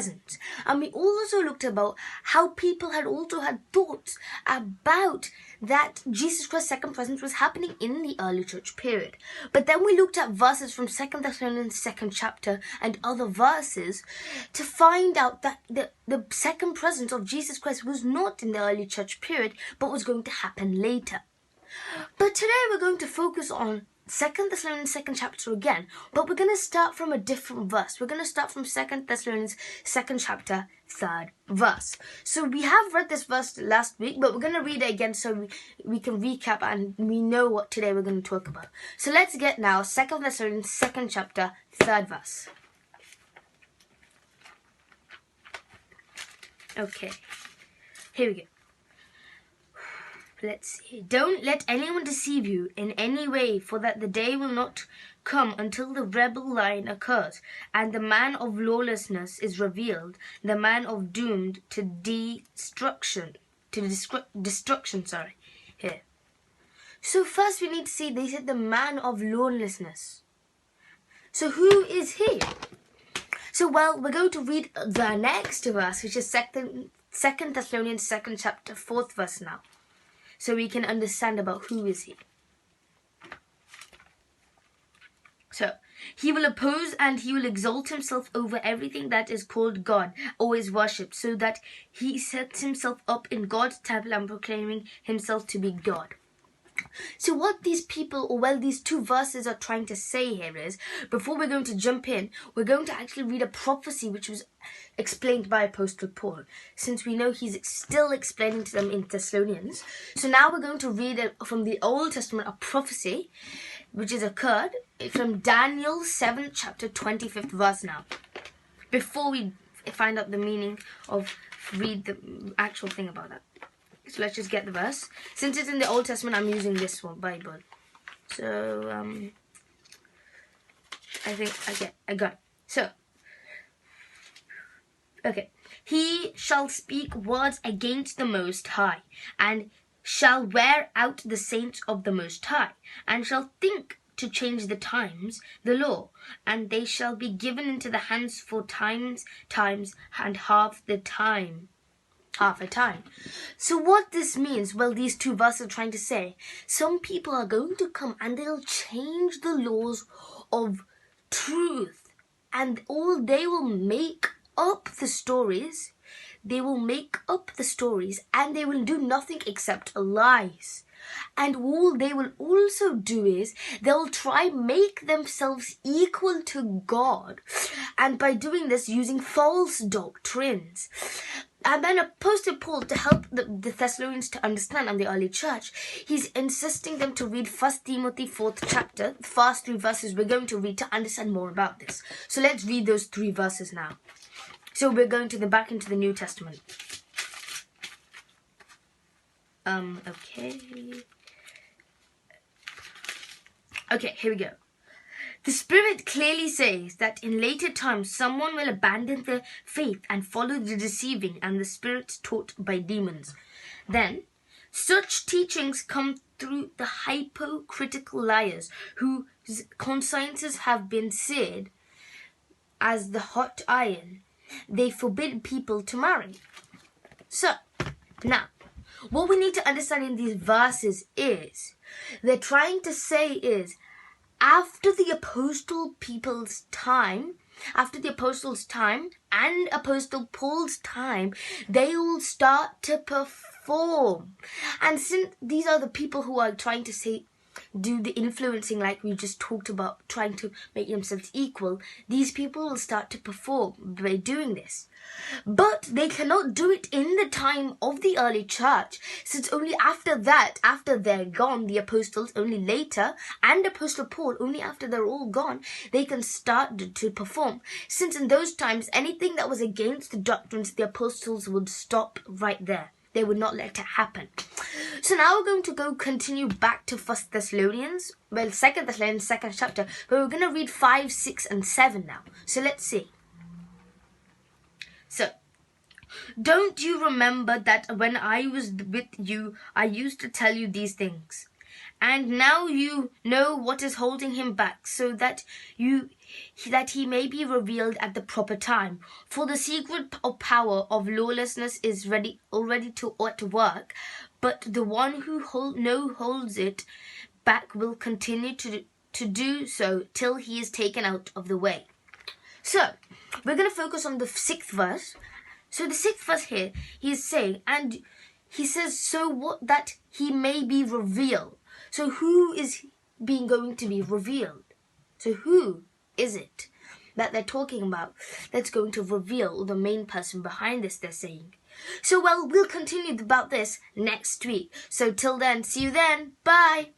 present. And we also looked about how people had also had thoughts about that Jesus Christ's second presence was happening in the early church period. But then we looked at verses from 2 Thessalonians 2nd chapter and other verses to find out that the second presence of Jesus Christ was not in the early church period, but was going to happen later. But today we're going to focus on 2 Thessalonians 2nd chapter again, but we're going to start from a different verse. We're going to start from 2 Thessalonians 2nd chapter, 3rd verse. So we have read this verse last week, but we're going to read it again so we can recap and we know what today we're going to talk about. So let's get now 2 Thessalonians 2nd chapter, 3rd verse. Okay, here we go. Let's see. Don't let anyone deceive you in any way, for that the day will not come until the rebel lion occurs, and the man of lawlessness is revealed, the man of doomed to destruction. Here. So first we need to see, they said the man of lawlessness. So who is he? So well, we're going to read the next verse, which is 2 Thessalonians 2nd chapter, 4th verse now. So we can understand about who is he. So, he will oppose and he will exalt himself over everything that is called God or is worshipped, so that he sets himself up in God's temple and proclaiming himself to be God. So what these people, or well, these two verses are trying to say here is, before we're going to jump in, we're going to actually read a prophecy which was explained by Apostle Paul, since we know he's still explaining to them in Thessalonians. So now we're going to read from the Old Testament a prophecy which has occurred from Daniel 7th chapter 25th verse now. Before we find out the meaning of, read the actual thing about that. So let's just get the verse. Since it's in the Old Testament, I'm using this one, Bible. So, I think I got it. So, okay. He shall speak words against the Most High, and shall wear out the saints of the Most High, and shall think to change the times, the law, and they shall be given into the hands for times, and half a time. So what this means, well, these two verses are trying to say, some people are going to come and they'll change the laws of truth, and all they will make up the stories. They will make up the stories and they will do nothing except lies. And all they will also do is they'll try make themselves equal to God, and by doing this using false doctrines. And then Apostle Paul, to help the Thessalonians to understand, and the early church, he's insisting them to read 1 Timothy 4th chapter, the first 3 verses we're going to read to understand more about this. So let's read those 3 verses now. So we're going to back into the New Testament. Okay, here we go. The Spirit clearly says that in later times someone will abandon their faith and follow the deceiving and the spirits taught by demons. Then, such teachings come through the hypocritical liars whose consciences have been seared as the hot iron. They forbid people to marry. So, now, what we need to understand in these verses is, they're trying to say is, after the apostles' time and Apostle Paul's time, they will start to perform. And since these are the people who are trying to say, do the influencing like we just talked about, trying to make themselves equal, these people will start to perform by doing this. But they cannot do it in the time of the early church, since only after that, after they're gone, the apostles, only later, and Apostle Paul, only after they're all gone, they can start to perform. Since in those times, anything that was against the doctrines, the apostles would stop right there. They would not let it happen. So now we're going to continue back to 1 Thessalonians, 2 Thessalonians 2nd chapter, but we're going to read 5, 6, and 7 now. So let's see. So, don't you remember that when I was with you, I used to tell you these things? And now you know what is holding him back, so that he may be revealed at the proper time. For the secret of power of lawlessness is already at work, but the one who holds it back will continue to do so till he is taken out of the way. So, we're going to focus on the 6th verse. So the 6th verse here, he is saying, and he says, so what, that he may be revealed. So who is going to be revealed? So who is it that they're talking about that's going to reveal the main person behind this, they're saying? So, well, we'll continue about this next week. So till then, see you then. Bye.